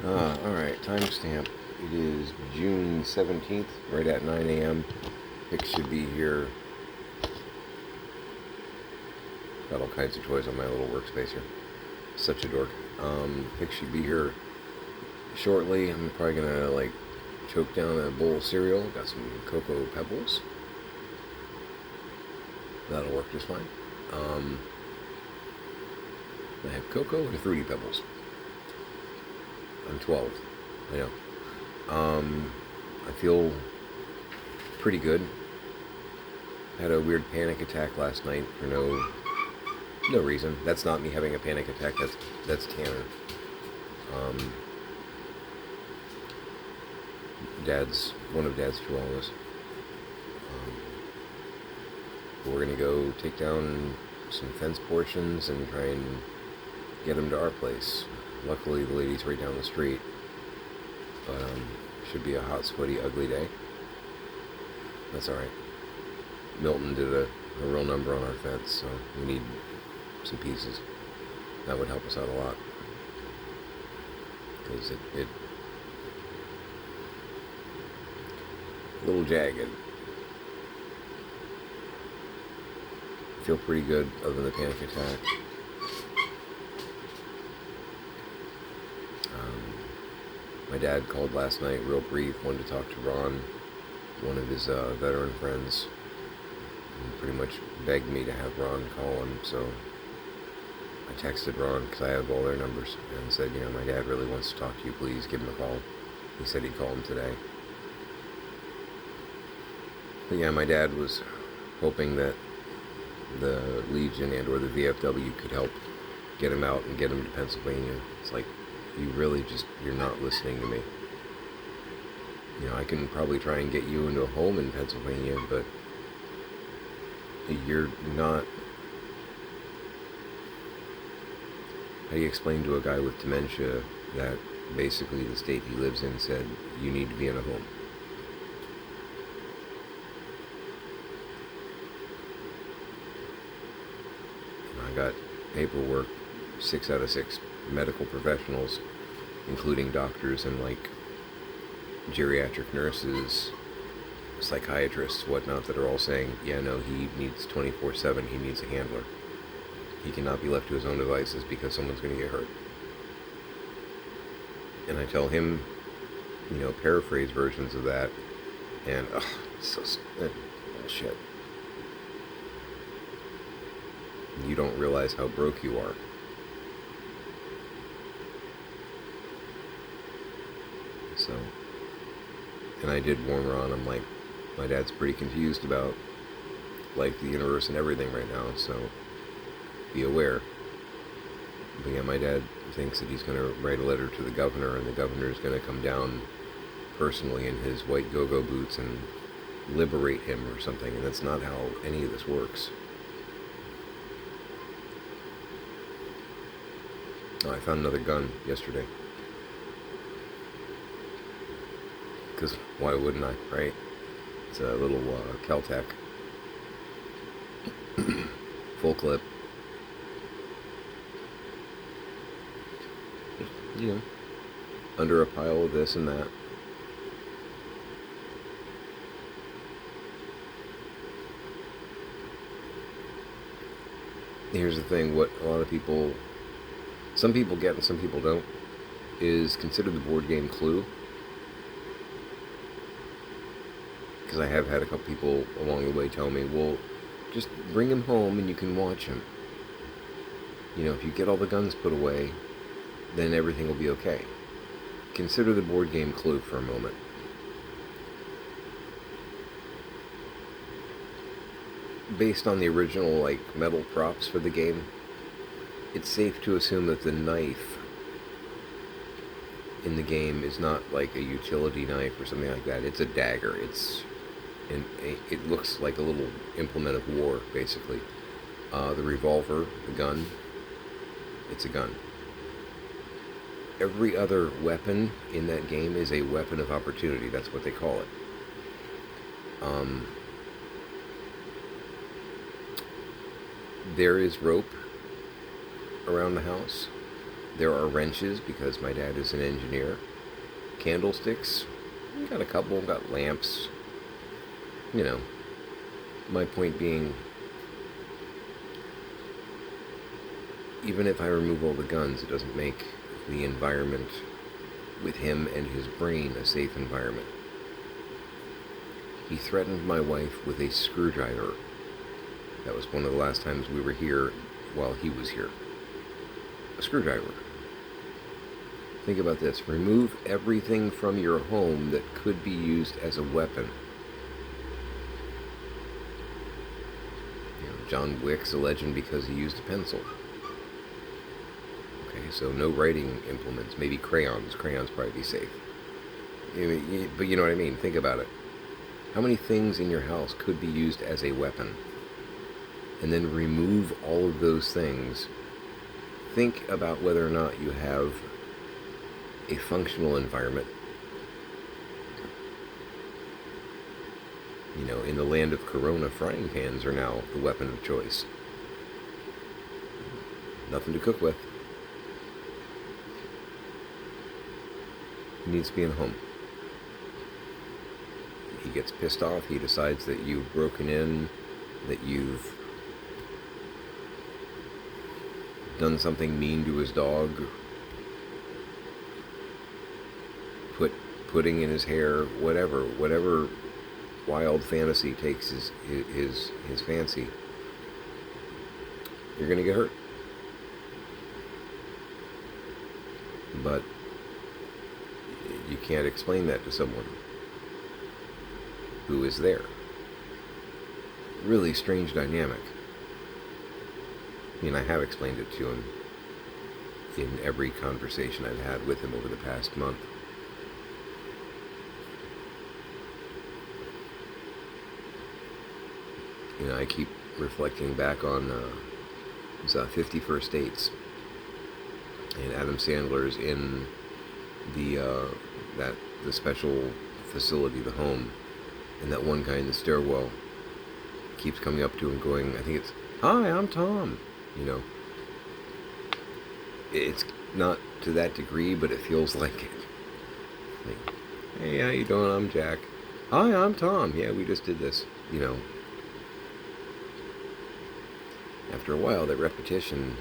Alright, timestamp. It is June 17th, right at 9 a.m. Pick should be here. Got all kinds of toys on my little workspace here. Such a dork. Pick should be here shortly. I'm probably gonna, choke down a bowl of cereal. Got some Cocoa Pebbles. That'll work just fine. I have Cocoa and Fruity Pebbles. I'm 12. I know. I feel pretty good. Had a weird panic attack last night for no reason. That's not me having a panic attack. That's Tanner. Um, one of Dad's chihuahuas. We're gonna go take down some fence portions and try and get him to our place. Luckily, the lady's right down the street. But should be a hot, sweaty, ugly day. That's alright. Milton did a real number on our fence, so we need some pieces. That would help us out a lot. Because it a little jagged. Feel pretty good other than the panic attack. My dad called last night, real brief, wanted to talk to Ron, one of his veteran friends, and pretty much begged me to have Ron call him, so I texted Ron, because I have all their numbers, and said, my dad really wants to talk to you, please give him a call. He said he'd call him today. But yeah, my dad was hoping that the Legion and or the VFW could help get him out and get him to Pennsylvania. It's like, you're not listening to me. I can probably try and get you into a home in Pennsylvania, but you're not. How do you explain to a guy with dementia that basically the state he lives in said you need to be in a home? I got paperwork, 6 out of 6 medical professionals, including doctors and geriatric nurses, psychiatrists, whatnot, that are all saying, yeah, no, he needs 24/7, he needs a handler. He cannot be left to his own devices because someone's going to get hurt. And I tell him, paraphrase versions of that, and, bullshit. You don't realize how broke you are. So, and I did warn Ron, I'm like, my dad's pretty confused about life, the universe, and everything right now, so be aware. But yeah, my dad thinks that he's going to write a letter to the governor, and the governor's going to come down personally in his white go-go boots and liberate him or something, and that's not how any of this works. Oh, I found another gun yesterday. Because why wouldn't I, right? It's a little Kel-Tec. Full clip. Under a pile of this and that. Here's the thing, what a lot of people, some people get and some people don't, is consider the board game Clue. Because I have had a couple people along the way tell me, well, just bring him home and you can watch him. If you get all the guns put away, then everything will be okay. Consider the board game Clue for a moment. Based on the original, metal props for the game, it's safe to assume that the knife in the game is not like a utility knife or something like that. It's a dagger. It looks like a little implement of war, basically. The revolver, the gun, it's a gun. Every other weapon in that game is a weapon of opportunity. That's what they call it. There is rope around the house. There are wrenches because my dad is an engineer. Candlesticks, we got a couple, got lamps. You know, my point being, even if I remove all the guns, it doesn't make the environment with him and his brain a safe environment. He threatened my wife with a screwdriver. That was one of the last times we were here while he was here. A screwdriver. Think about this. Remove everything from your home that could be used as a weapon. You know, John Wick's a legend because he used a pencil. Okay, so no writing implements. Maybe crayons. Crayons probably be safe. But you know what I mean? Think about it. How many things in your house could be used as a weapon? And then remove all of those things. Think about whether or not you have a functional environment. You know, in the land of Corona, frying pans are now the weapon of choice. Nothing to cook with. He needs to be in a home. He gets pissed off. He decides that you've broken in, that you've done something mean to his dog, put pudding in his hair, whatever wild fantasy takes his fancy, you're gonna get hurt. But you can't explain that to someone who is there. Really strange dynamic. I mean, I have explained it to him in every conversation I've had with him over the past month. I keep reflecting back on it was 50 First Dates, and Adam Sandler's in the special facility, the home, and that one guy in the stairwell keeps coming up to him going, I think it's, "Hi, I'm Tom." It's not to that degree, but it feels like it. Like, "Hey, how you doing? I'm Jack." "Hi, I'm Tom." "Yeah, we just did this." After a while, that repetition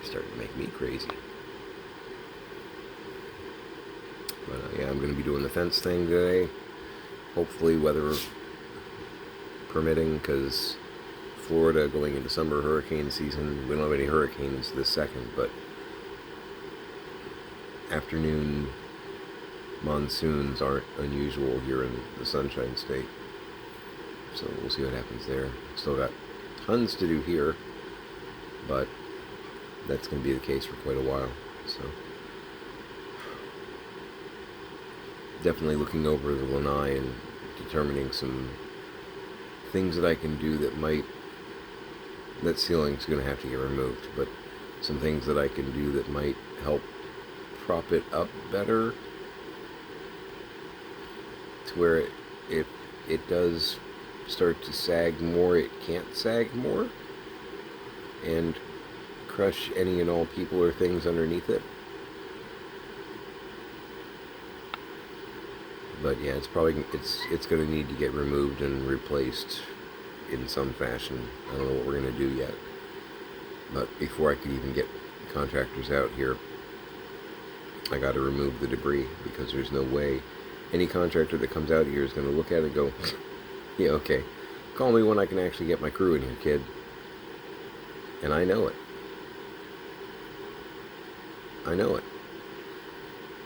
started to make me crazy. But yeah, I'm going to be doing the fence thing today. Hopefully, weather permitting, because Florida going into summer hurricane season. We don't have any hurricanes this second, but afternoon monsoons aren't unusual here in the Sunshine State. So we'll see what happens there. Still got tons to do here, but that's going to be the case for quite a while. So definitely looking over the lanai and determining some things that I can do that ceiling's going to have to get removed, but some things that I can do that might help prop it up better to where if it does start to sag more, it can't sag more and crush any and all people or things underneath it. But yeah, it's going to need to get removed and replaced in some fashion. I don't know what we're going to do yet. But before I can even get contractors out here, I got to remove the debris, because there's no way any contractor that comes out here is going to look at it and go, "Yeah, okay, call me when I can actually get my crew in here, kid." And I know it.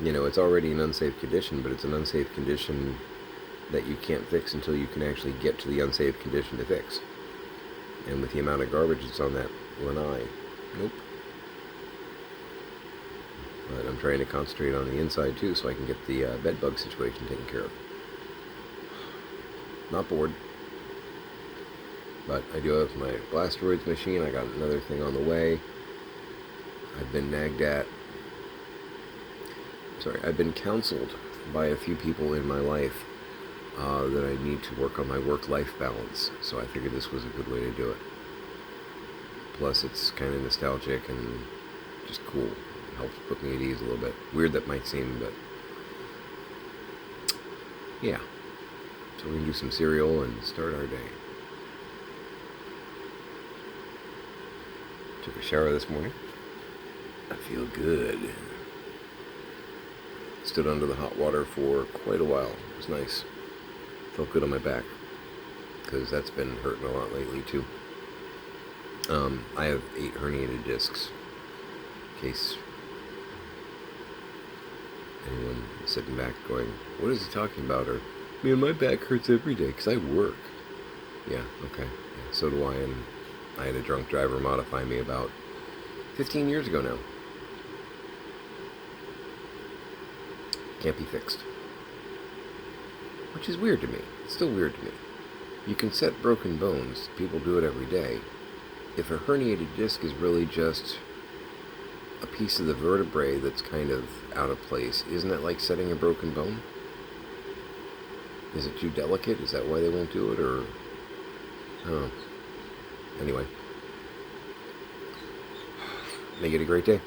It's already an unsafe condition, but it's an unsafe condition that you can't fix until you can actually get to the unsafe condition to fix. And with the amount of garbage that's on that lanai, nope. But I'm trying to concentrate on the inside too, so I can get the bed bug situation taken care of. Not bored. But I do have my Blasteroids machine. I got another thing on the way. I've been I've been counseled by a few people in my life that I need to work on my work-life balance. So I figured this was a good way to do it. Plus, it's kind of nostalgic, and just cool. It helps put me at ease a little bit. Weird that might seem, but yeah. So we're going to do some cereal and start our day. Took a shower this morning. I feel good. Stood under the hot water for quite a while. It was nice. Felt good on my back, because that's been hurting a lot lately too. I have 8 herniated discs. In case anyone is sitting back going, what is he talking about? Or, man, my back hurts every day because I work. Yeah, okay. Yeah, so do I, and I had a drunk driver modify me about 15 years ago now. Can't be fixed. Which is weird to me. It's still weird to me. You can set broken bones. People do it every day. If a herniated disc is really just a piece of the vertebrae that's kind of out of place, isn't that like setting a broken bone? Is it too delicate? Is that why they won't do it? Or, I don't know. Anyway. Make it a great day.